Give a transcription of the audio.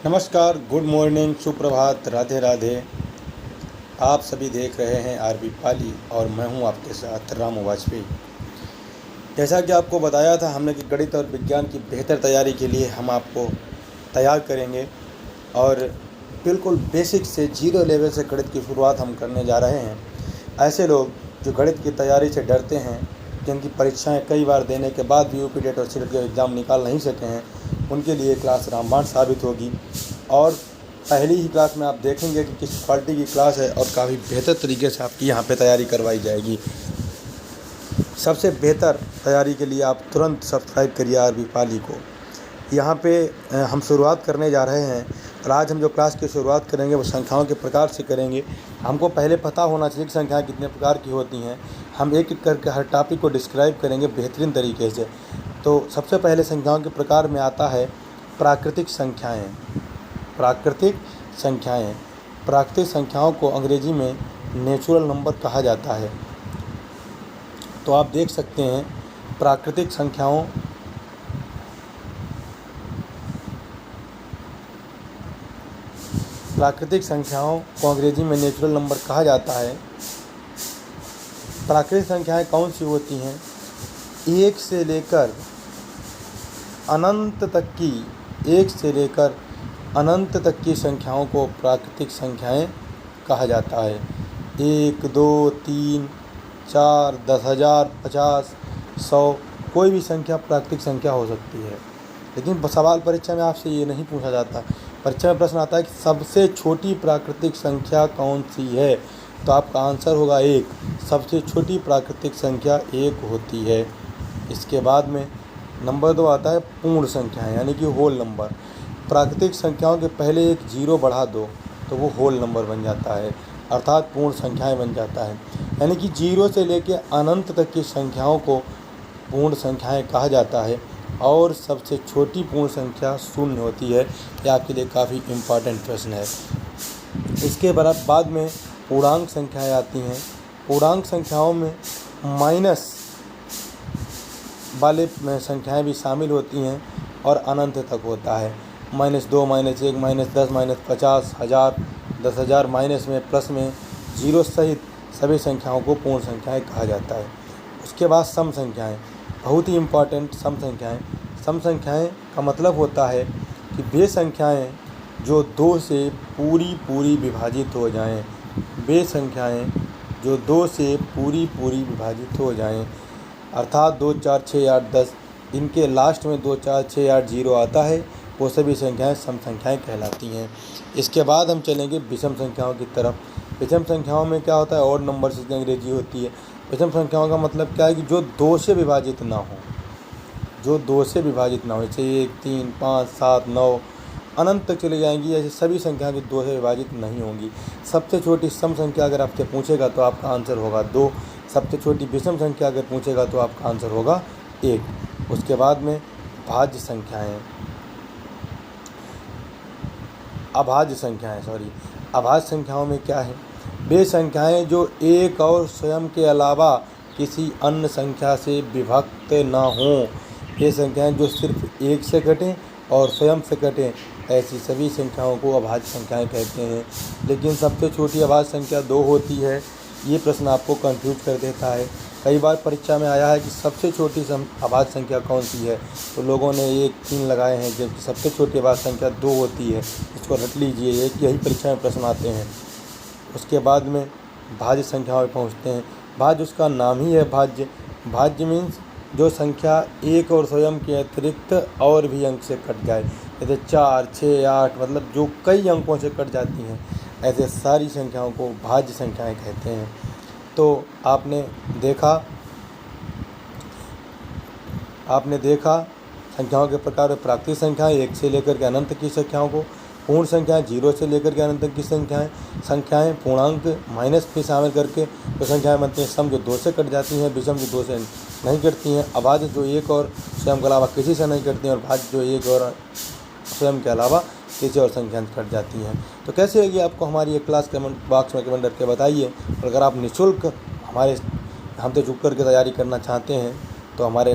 नमस्कार, good morning, सुप्रभात, राधे राधे। आप सभी देख रहे हैं आरबी पाली और मैं हूं आपके साथ रामू वाजपेयी। जैसा कि आपको बताया था हमने कि गणित और विज्ञान की बेहतर तैयारी के लिए हम आपको तैयार करेंगे और बिल्कुल बेसिक से जीरो लेवल से गणित की शुरुआत हम करने जा रहे हैं। ऐसे लोग जो गणित की तैयारी से डरते हैं, जिनकी परीक्षाएं कई बार देने के बाद भी यूपी टेट और सीटेट का एग्ज़ाम निकाल नहीं सके हैं, उनके लिए क्लास रामबाण साबित होगी। और पहली ही क्लास में आप देखेंगे कि किस क्वालिटी की क्लास है और काफ़ी बेहतर तरीके से आपकी यहाँ पे तैयारी करवाई जाएगी। सबसे बेहतर तैयारी के लिए आप तुरंत सब्सक्राइब करिए आरबी पाली को। यहाँ पे हम शुरुआत करने जा रहे हैं और आज हम जो क्लास की शुरुआत करेंगे वो संख्याओं के प्रकार से करेंगे। हमको पहले पता होना चाहिए कि संख्याएँ कितने प्रकार की होती हैं। हम एक एक करके हर टॉपिक को डिस्क्राइब करेंगे बेहतरीन तरीके से। तो सबसे पहले संख्याओं के प्रकार में आता है प्राकृतिक संख्याएँ। प्राकृतिक संख्याएँ, प्राकृतिक संख्याओं को अंग्रेजी में नेचुरल नंबर कहा जाता है। तो आप देख सकते हैं प्राकृतिक संख्याओं को अंग्रेजी में नेचुरल नंबर कहा जाता है। प्राकृतिक संख्याएं कौन सी होती हैं? एक से लेकर अनंत तक की संख्याओं को प्राकृतिक संख्याएं कहा जाता है। 1, 2, 3, 4, 10,000, 50, 100 कोई भी संख्या प्राकृतिक संख्या हो सकती है। लेकिन सवाल परीक्षा में आपसे ये नहीं पूछा जाता। परीक्षा में प्रश्न आता है कि सबसे छोटी प्राकृतिक संख्या कौन सी है, तो आपका आंसर होगा 1। सबसे छोटी प्राकृतिक संख्या 1 होती है। इसके बाद में नंबर 2 आता है पूर्ण संख्याएं, यानी कि होल नंबर। प्राकृतिक संख्याओं के पहले एक जीरो बढ़ा दो तो वो होल नंबर बन जाता है, अर्थात पूर्ण संख्याएं बन जाता है। यानी कि जीरो से लेकर अनंत तक की संख्याओं को पूर्ण संख्याएं कहा जाता है। और सबसे छोटी पूर्ण संख्या 0 होती है। यह आपके लिए काफ़ी इम्पॉर्टेंट प्रश्न है। इसके बाद में पूर्णांक संख्याएं आती हैं। पूर्णांक संख्याओं में माइनस वाले संख्याएं भी शामिल होती हैं और अनंत तक होता है। -2, -1, -10, -50, 1000, 10,000, माइनस में, प्लस में, जीरो सहित सभी संख्याओं को पूर्ण संख्याएं कहा जाता है। उसके बाद सम संख्याएं, बहुत ही इम्पॉर्टेंट सम संख्याएं। सम संख्याएं का मतलब होता है कि वे संख्याएं जो 2 से पूरी विभाजित हो जाएं। वे संख्याएं जो 2 से पूरी विभाजित हो जाएं, अर्थात 2, 4, 6, 8, 10, इनके लास्ट में 2, 4, 6, 8, 0 आता है, वो सभी संख्याएं सम संख्याएं कहलाती हैं। इसके बाद हम चलेंगे विषम संख्याओं की तरफ। विषम संख्याओं में क्या होता है? ऑड नंबर से अंग्रेजी होती है। विषम संख्याओं का मतलब क्या है कि जो 2 से विभाजित ना हो, जैसे 1, 3, 5, 7, 9 अनंत तक चली जाएंगी। ऐसे सभी संख्याएं जो 2 से विभाजित नहीं होंगी। सबसे छोटी सम संख्या अगर आपसे पूछेगा तो आपका आंसर होगा 2। सबसे छोटी विषम संख्या अगर पूछेगा तो आपका आंसर होगा 1। उसके बाद में अभाज्य संख्याओं में क्या है? वे संख्याएं जो एक और स्वयं के अलावा किसी अन्य संख्या से विभक्त ना हों। ये संख्याएं जो सिर्फ 1 से कटें और स्वयं से कटें, ऐसी सभी संख्याओं को अभाज्य संख्याएं कहते हैं। लेकिन सबसे छोटी अभाज्य संख्या 2 होती है। ये प्रश्न आपको कंफ्यूज कर देता है। कई बार परीक्षा में आया है कि सबसे छोटी अभाज्य संख्या कौन सी है, तो लोगों ने 1, 3 लगाए हैं, जबकि सबसे छोटी अभाज्य संख्या 2 होती है। इसको रट लीजिए, यही परीक्षा में प्रश्न आते हैं। उसके बाद में भाज्य संख्याओं में पहुँचते हैं। भाज्य, उसका नाम ही है भाज्य। भाज्य मीन्स जो संख्या एक और स्वयं के अतिरिक्त और भी अंक से कट जाए, जैसे 4, 6, 8, मतलब जो कई अंकों से कट जाती हैं, ऐसे सारी संख्याओं को भाज्य संख्याएं कहते हैं। तो आपने देखा संख्याओं के प्रकार में प्राकृतिक संख्याएं 1 से लेकर के अनंत की संख्याओं को, पूर्ण संख्याएं 0 से लेकर के अनंत की संख्याएं, पूर्णांक माइनस भी शामिल करके जो संख्याएं बनती हैं। सम जो 2 से कट जाती हैं, विषम जो 2 से नहीं कटती हैं, अभाज्य जो 1 और स्वयं के अलावा किसी से नहीं कटती हैं, और भाज्य जो 1 और स्वयं के अलावा किसी और संख्या से कट जाती हैं। तो कैसे लगी आपको हमारी ये क्लास? कमेंट बॉक्स में कमेंट करके बताइए। और अगर आप निःशुल्क हमसे जुड़ कर के तैयारी करना चाहते हैं तो हमारे